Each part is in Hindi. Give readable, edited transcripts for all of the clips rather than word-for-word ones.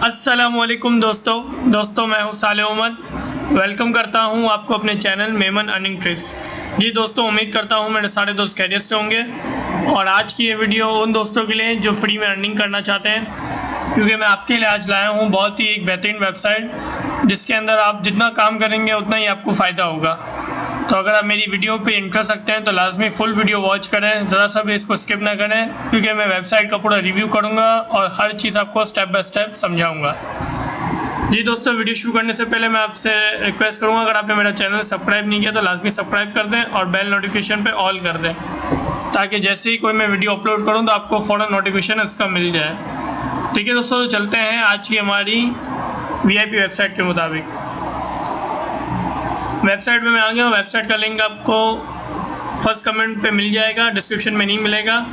अस्सलामुअलैकुम दोस्तों मैं हूं सालेह। वेलकम करता हूं आपको अपने चैनल मेमन अर्निंग ट्रिक्स। जी दोस्तों, उम्मीद करता हूं मेरे सारे दोस्त खैरियत से होंगे। और आज की ये वीडियो उन दोस्तों के लिए जो फ्री में अर्निंग करना चाहते हैं, क्योंकि मैं आपके लिए आज लाया हूं बहुत ही एक बेहतरीन वेबसाइट जिसके अंदर आप जितना काम करेंगे उतना ही आपको फ़ायदा होगा। तो अगर आप मेरी वीडियो पे इंटरेस्ट रखते हैं तो लाजमी फुल वीडियो वॉच करें, ज़रा सा भी इसको स्किप ना करें, क्योंकि मैं वेबसाइट का पूरा रिव्यू करूंगा और हर चीज़ आपको स्टेप बाय स्टेप समझाऊंगा। जी दोस्तों, वीडियो शुरू करने से पहले मैं आपसे रिक्वेस्ट करूंगा, अगर आपने मेरा चैनल सब्सक्राइब नहीं किया तो लाजमी सब्सक्राइब कर दें और बेल नोटिफिकेशन पे ऑल कर दें, ताकि जैसे ही कोई मैं वीडियो अपलोड करूँ तो आपको फ़ौरन नोटिफिकेशन इसका मिल जाए। ठीक है दोस्तों, तो चलते हैं आज की हमारी VIP वेबसाइट के मुताबिक। वेबसाइट में मैं आ गया हूँ। वेबसाइट का लिंक आपको फर्स्ट कमेंट पे मिल जाएगा, डिस्क्रिप्शन में नहीं मिलेगा।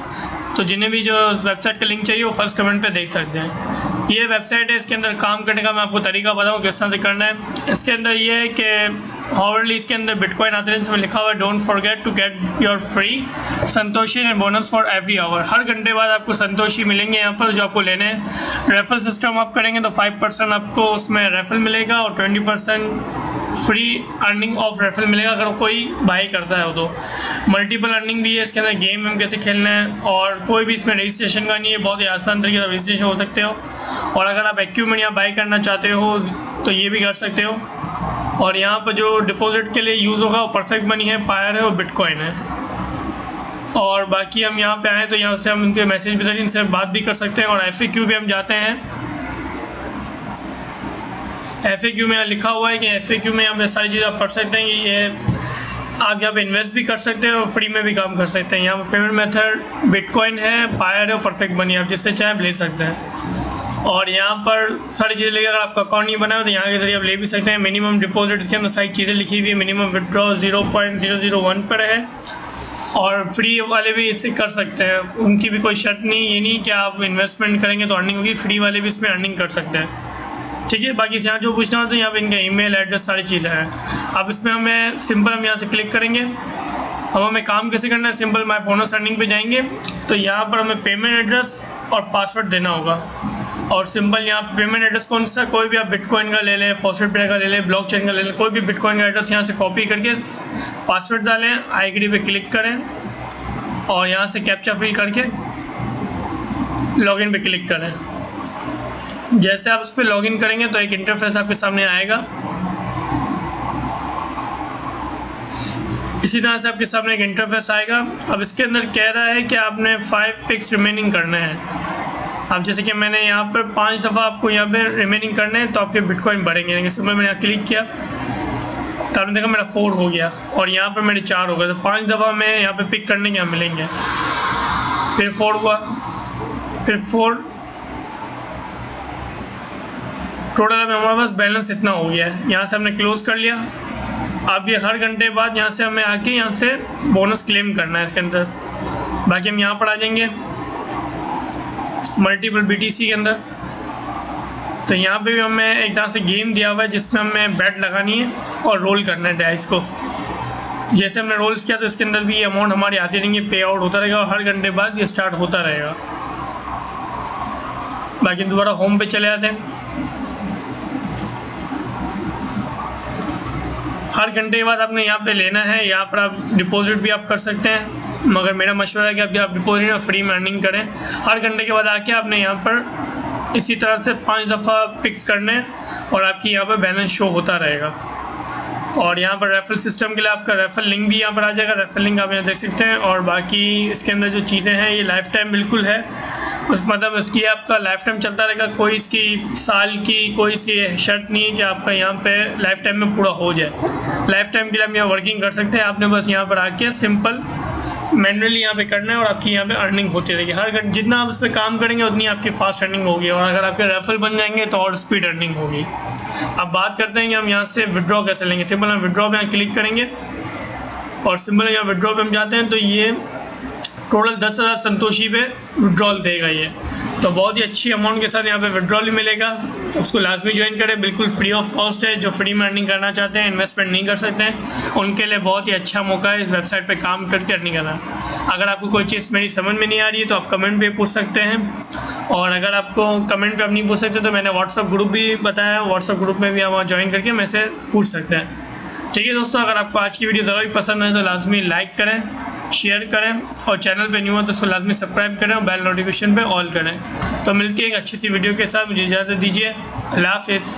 तो जिन्हें भी जो वेबसाइट का लिंक चाहिए वो फर्स्ट कमेंट पे देख सकते हैं। ये वेबसाइट है, इसके अंदर काम करने का मैं आपको तरीका बताऊँ किस तरह से करना है। इसके अंदर ये है कि हावरली इसके अंदर बिटकॉइन आते हैं, इसमें लिखा हुआ है don't forget to get your free संतोषी and bonus for every hour. हर घंटे बाद आपको संतोषी मिलेंगे यहाँ पर जो आपको लेने हैं। रेफरल सिस्टम आप करेंगे तो 5% आपको उसमें रेफरल मिलेगा और 20% फ्री अर्निंग ऑफ रेफरल मिलेगा अगर कोई बाई करता है। तो मल्टीपल अर्निंग भी है इसके अंदर। गेम में कैसे खेलना है और कोई भी इसमें रजिस्ट्रेशन का नहीं है, बहुत ही आसान तरीके से रजिस्ट्रेशन हो सकते हो। और अगर आप इक्विपमेंट यहाँ बाई करना चाहते हो तो ये भी कर सकते हो। और यहाँ पर जो डिपॉजिट के लिए यूज़ होगा वो परफेक्ट मनी है, पायर है और बिटकॉइन है। और बाकी हम यहाँ पे आए तो यहाँ से हम उनके मैसेज भी इनसे बात भी कर सकते हैं। और FAQ भी हम जाते हैं। FAQ में लिखा हुआ है कि FAQ में यहाँ पे सारी चीज़ आप पढ़ सकते हैं कि ये आप यहाँ पे इन्वेस्ट भी कर सकते हैं और फ्री में भी काम कर सकते हैं। यहाँ पे पेमेंट मेथड बिटकॉइन है, पायर है और परफेक्ट मनी, आप जिससे चाहे आप ले सकते हैं। और यहाँ पर सारी चीज़ें लेकर, अगर आपका अकाउंट नहीं बना हो तो यहाँ के जरिए आप ले भी सकते हैं। मिनिमम डिपॉजिट्स के अंदर सारी चीज़ें लिखी हुई है। मिनिमम विड्रॉ 0.001 पर है और फ्री वाले भी इससे कर सकते हैं, उनकी भी कोई शर्त नहीं, ये नहीं कि आप इन्वेस्टमेंट करेंगे तो अर्निंग होगी। फ्री वाले भी इसमें अर्निंग कर सकते हैं। ठीक है, बाकी यहाँ जो पूछना हो तो यहाँ पे इनका ईमेल एड्रेस सारी चीज़ें हैं। अब इसमें हमें सिंपल हम यहाँ से क्लिक करेंगे। अब हमें काम कैसे करना है, सिंपल माय बोनस अर्निंग पे जाएंगे तो यहाँ पर हमें पेमेंट एड्रेस और पासवर्ड देना होगा। और सिंपल यहाँ पेमेंट एड्रेस कौन सा, कोई भी आप बिटकॉइन का ले लें, फॉस्फेट पे का ले लें, ब्लॉकचेन का ले लें, कोई भी बिटकॉइन का एड्रेस यहाँ से कॉपी करके पासवर्ड डालें, आईडी पे क्लिक करें और यहाँ से कैप्चा फिल करके लॉगिन पे क्लिक करें। जैसे आप उस पर लॉगिन करेंगे तो एक इंटरफेस आपके सामने आएगा। इसी तरह से आपके सामने एक इंटरफेस आएगा। अब इसके अंदर कह रहा है कि आपने 5 पिक्स रिमेनिंग करने हैं। अब जैसे कि मैंने यहाँ पर 5 दफ़ा आपको यहाँ पे रिमेनिंग करने हैं तो आपके बिटकॉइन बढ़ेंगे। सिंपल मैंने यहाँ क्लिक किया तो आपने देखा मेरा 4 हो गया और यहाँ पर मेरे 4 हो गए। तो 5 दफ़ा मैं यहाँ पे पिक करने के यहाँ मिलेंगे। फिर 4 हुआ, फिर 4, टोटल अब हमारे पास बैलेंस इतना हो गया है। यहाँ से हमने क्लोज कर लिया। अब ये हर घंटे बाद यहाँ से हमें आके यहाँ से बोनस क्लेम करना है इसके अंदर। बाकी हम यहाँ पर आ जाएंगे मल्टीपल BTC के अंदर। तो यहाँ पे भी हमें एक तरह से गेम दिया हुआ है जिसमें हमें बैट लगानी है और रोल करना है डाइस को। जैसे हमने रोल्स किया तो इसके अंदर भी ये अमाउंट हमारी आती रहेंगी, पे आउट होता रहेगा और हर घंटे बाद ये स्टार्ट होता रहेगा। बाकी दोबारा होम पे चले आते हैं। हर घंटे के बाद आपने यहाँ पे लेना है। यहाँ पर आप डिपॉजिट भी आप कर सकते हैं, मगर मेरा मशवरा है कि आप डिपॉजिट और फ्री में अर्निंग करें। हर घंटे के बाद आके आपने यहाँ पर इसी तरह से 5 दफ़ा फिक्स करने और आपकी यहाँ पर बैलेंस शो होता रहेगा। और यहाँ पर रेफरल सिस्टम के लिए आपका रेफरल लिंक भी यहाँ पर आ जाएगा। रेफरल लिंक आप यहाँ देख सकते हैं। और बाकी इसके अंदर जो चीज़ें हैं ये लाइफ टाइम बिल्कुल है, उस मतलब इसकी आपका लाइफ टाइम चलता रहेगा। कोई इसकी साल की कोई इसकी शर्त नहीं है कि आपका यहाँ पे लाइफ टाइम में पूरा हो जाए। लाइफ टाइम के लिए आप यहाँ वर्किंग कर सकते हैं। आपने बस यहाँ पर आके सिंपल मैनुअली यहाँ पे करना है और आपकी यहाँ पे अर्निंग होती रहेगी। हर घंटे जितना आप इस पर काम करेंगे उतनी आपकी फास्ट अर्निंग होगी। और अगर आपके रेफरल बन जाएंगे तो और स्पीड अर्निंग होगी। अब बात करते हैं कि हम यहाँ से विड्रॉ कैसे लेंगे। सिंपल हम विड्रॉ पे यहाँ क्लिक करेंगे और सिंपल यहाँ विड्रॉ पे हम जाते हैं तो ये टोटल 10,000 संतोषी पे विड्रॉल देगा ये। तो बहुत ही अच्छी अमाउंट के साथ यहाँ पे विड्रॉल भी मिलेगा तो उसको लाजमी ज्वाइन करें, बिल्कुल फ्री ऑफ कॉस्ट है। जो फ्री में अर्निंग करना चाहते हैं, इन्वेस्टमेंट नहीं कर सकते हैं, उनके लिए बहुत ही अच्छा मौका है इस वेबसाइट पे काम करके अर्निंग करना। अगर आपको कोई चीज़ मेरी समझ में नहीं आ रही है तो आप कमेंट पे पूछ सकते हैं, और अगर आपको कमेंट पे आप नहीं पूछ सकते तो मैंने व्हाट्सअप ग्रुप भी बताया, व्हाट्सअप ग्रुप में भी आप वहाँ ज्वाइन करके मेरे से पूछ सकते हैं। ठीक है दोस्तों, अगर आपको आज की वीडियो ज़रा भी पसंद आए तो लाजमी लाइक करें, शेयर करें, और चैनल पे न्यू हो तो उसको लाजमी सब्सक्राइब करें और बेल नोटिफिकेशन पे ऑल करें। तो मिलती है एक अच्छी सी वीडियो के साथ, मुझे इजाज़त दीजिए। अल्लाह हाफ़िज़।